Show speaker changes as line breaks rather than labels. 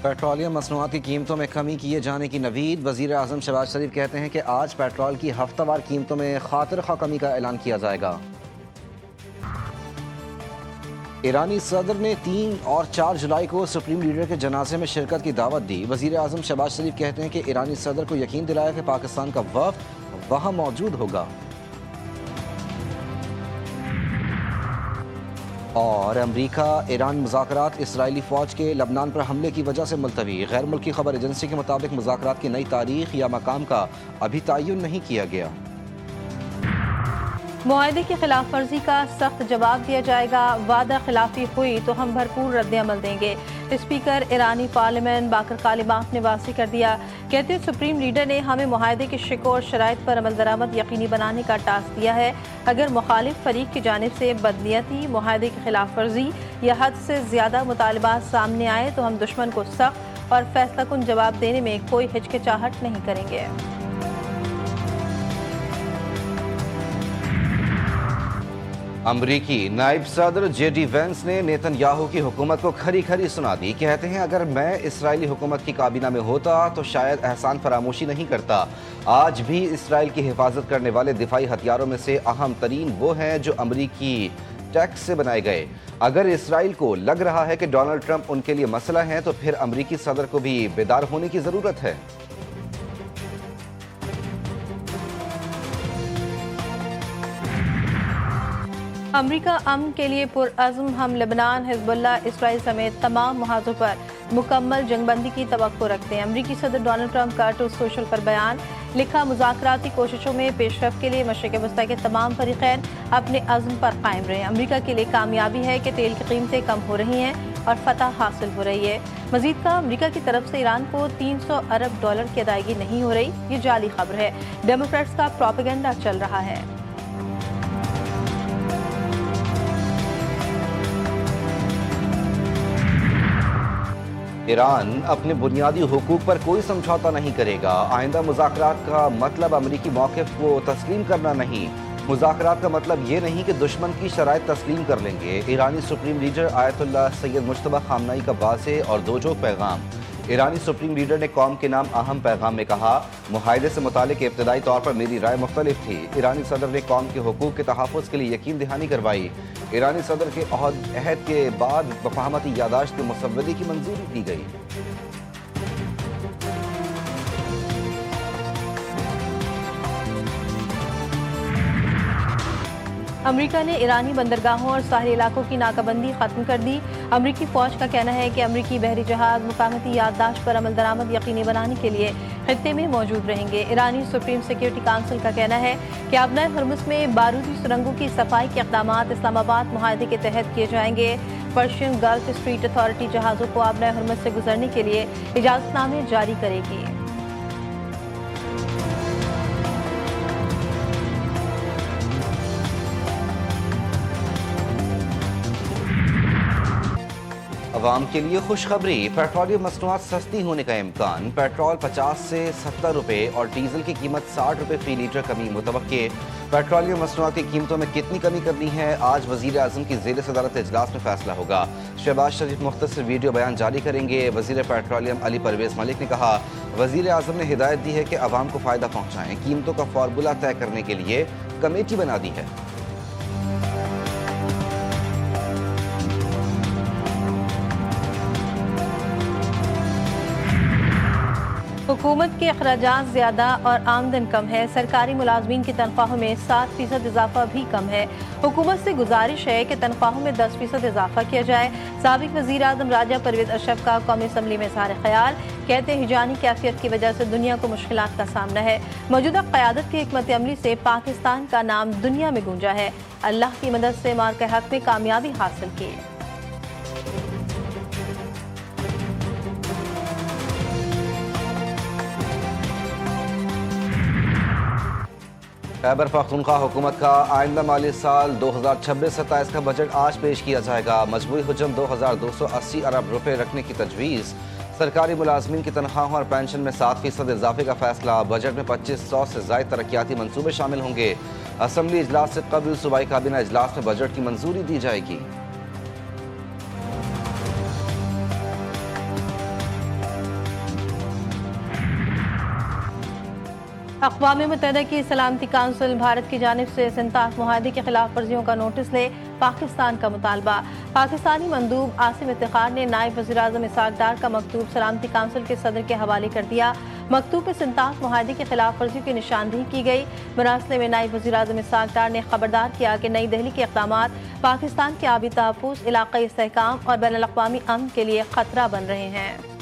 Petroleum मसनूआत की कीमतों में कमी किए जाने की नवीद। वज़ीर आज़म शहबाज शरीफ कहते हैं कि आज पेट्रोल की हफ्तावार कीमतों में खातिर खा कमी का ऐलान किया जाएगा। ईरानी सदर ने 3 और 4 जुलाई को सुप्रीम लीडर के जनाजे में शिरकत की दावत दी। वज़ीर आज़म शहबाज शरीफ कहते हैं कि ईरानी सदर को यकीन दिलाया कि पाकिस्तान का वफ़द वहाँ मौजूद होगा। और अमरीका ईरान मुज़ाकरात इसराइली फ़ौज के लबनान पर हमले की वजह से मुलतवी। गैर मुल्की खबर एजेंसी के मुताबिक मुज़ाकरात की नई तारीख या मकाम का अभी तयन नहीं किया गया।
मुआहदे की खिलाफ वर्जी का सख्त जवाब दिया जाएगा। वादा खिलाफी हुई तो हम भरपूर रद्द अमल देंगे। स्पीकर ईरानी पार्लियामेंट बाकर कालिबाफ ने वाज़ेह कर दिया। कहते हैं सुप्रीम लीडर ने हमें मुआहदे के शिक और शराइत पर अमल दरामद यकीनी बनाने का टास्क दिया है। अगर मुखालिफ फरीक की जानिब से बदनीयती, मुआहदे की खिलाफ वर्जी या हद से ज़्यादा मुतालबात सामने आए तो हम दुश्मन को सख्त और फैसलाकुन जवाब देने में कोई हिचकिचाहट नहीं करेंगे।
अमरीकी नायब सदर JD वेंस ने नेतन्याहू की हुकूमत को खरी खरी सुना दी। कहते हैं अगर मैं इसराइली हुकूमत की काबीना में होता तो शायद एहसान फरामोशी नहीं करता। आज भी इसराइल की हिफाजत करने वाले दिफाई हथियारों में से अहम तरीन वो हैं जो अमरीकी टैक्स से बनाए गए। अगर इसराइल को लग रहा है कि डोनाल्ड ट्रंप उनके लिए मसला है तो फिर अमरीकी सदर को भी बेदार होने की ज़रूरत है।
अमरीका अमन के लिए पुरअज़्म। हम लेबनान, हिज़्बुल्लाह, इसराइल समेत तमाम मुहाज़ों पर मुकम्मल जंगबंदी की तवक्को रखते हैं। अमरीकी सदर डोनाल्ड ट्रंप का ट्रूथ सोशल पर बयान लिखा। मुज़ाकराती कोशिशों में पेशरफ के लिए मशरिक़ वस्ता के तमाम फरीक़ैन अपने अज़्म पर कायम रहे। अमरीका के लिए कामयाबी है कि तेल की कीमतें कम हो रही हैं और फतह हासिल हो रही है। मज़ीद का अमरीका की तरफ से ईरान को $300 अरब की अदायगी नहीं हो रही, ये जाली खबर है। डेमोक्रेट्स का प्रोपेगेंडा चल रहा है।
ईरान अपने बुनियादी हुकूक पर कोई समझौता नहीं करेगा। आइंदा मुज़ाकरात का मतलब अमरीकी मौक़िफ़ को तस्लीम करना नहीं। मुज़ाकरात का मतलब ये नहीं कि दुश्मन की शराइत तस्लीम कर लेंगे। ईरानी supreme leader Ayatollah Syed Mojtaba Khamenei का वाज़ेह और दोजोग पैगाम। ईरानी सुप्रीम लीडर ने कौम के नाम अहम पैगाम में कहा, मुआहदे से मुतालिक इब्तदाई तौर पर मेरी राय मुख्तलिफ थी। ईरानी सदर ने कौम के हुकूक के तहफ़्फ़ुज़ के लिए यकीन दहानी करवाई। ईरानी सदर के अहद के बाद वफ़ाहमती यादाश्त के मुसव्वदे की मंजूरी दी गई।
अमरीका ने ईरानी बंदरगाहों और साहिली इलाकों की नाकाबंदी खत्म कर दी। अमरीकी फ़ौज का कहना है कि अमरीकी बहरी जहाज मुकामती याददाश्त पर अमल दरामद यकीनी बनाने के लिए खित्ते में मौजूद रहेंगे। ईरानी सुप्रीम सिक्योरिटी काउंसिल का कहना है कि आबनाए हर्मुज़ में बारूदी सुरंगों की सफाई के इक़दामात इस्लामाबाद मुआहदे के तहत किए जाएंगे। पर्शियन गल्फ स्ट्रीट अथॉरिटी जहाज़ों को आबनाए हर्मुज़ से गुजरने के लिए इजाज़तनामे जारी करेगी।
अवाम के लिए खुशखबरी, पेट्रोलियम मसनूआत सस्ती होने का इम्कान। पेट्रोल 50 से 70 रुपये और डीजल की कीमत 60 रुपये फी लीटर कमी मुतवक्के। पेट्रोलियम मसनूआत की कीमतों में कितनी कमी करनी है, आज वज़ीर आज़म की ज़ेर सदारत इजलास में फैसला होगा। शहबाज शरीफ मुख्तसर वीडियो बयान जारी करेंगे। वज़ीर पेट्रोलियम अली परवेज़ मलिक ने कहा, वज़ीर आज़म ने हिदायत दी है कि अवाम को फ़ायदा पहुँचाएँ। कीमतों का फार्मूला तय करने के लिए कमेटी बना दी है।
हुकूमत के अखराजात ज़्यादा और आमदन कम है। सरकारी मुलाजमीन की तनख्वाहों में 7% इजाफा भी कम है। हुकूमत से गुजारिश है कि तनख्वाहों में 10% इजाफा किया जाए। साबिक वज़ीर आज़म राजा परवेज़ अशरफ का कौमी असम्बली में इज़हार ख़याल। कहते हैं हिजानी कैफियत की वजह से दुनिया को मुश्किलात का सामना है। मौजूदा क़यादत की हिकमत अमली से पाकिस्तान का नाम दुनिया में गूंजा है। अल्लाह की मदद से मार के हक़ में कामयाबी हासिल की।
खैबर पख्तूनख्वा हुकूमत का आइंदा माली साल 2026-27 का बजट आज पेश किया जाएगा। मजमूई हुजम 2280 अरब रुपए रखने की तजवीज़। सरकारी मुलाजमीन की तनख्वाहों और पेंशन में 7% इजाफे का फैसला। बजट में 2500 से ज़ायद तरक्याती मनसूबे शामिल होंगे। असम्बली इजलास से कबल सूबाई काबीना इजलास में बजट की मंजूरी दी जाएगी।
अक़वाम मुत्तहिदा की सलामती काउंसिल भारत की जानिब से सिंताफ मुआहदे के खिलाफ वर्जियों का नोटिस ले, पाकिस्तान का मुतालबा। पाकिस्तानी मंदूब आसिम इफ्तिखार ने नायब वज़ीर-ए-आज़म इसहाक डार का मकतूब सलामती काउंसिल के सदर के हवाले कर दिया। मकतूब में सिंताफ मुआहदे के खिलाफ वर्जियों की निशानदेही की गई। मरासले में नायब वज़ीर-ए-आज़म इसहाक डार ने खबरदार किया कि नई दिल्ली के इक़दामात पाकिस्तान के आबी तहफ़्फ़ुज़, इलाक़ाई इस्तेहकाम और बैनुल अक़वामी अमन के लिए ख़तरा बन रहे हैं।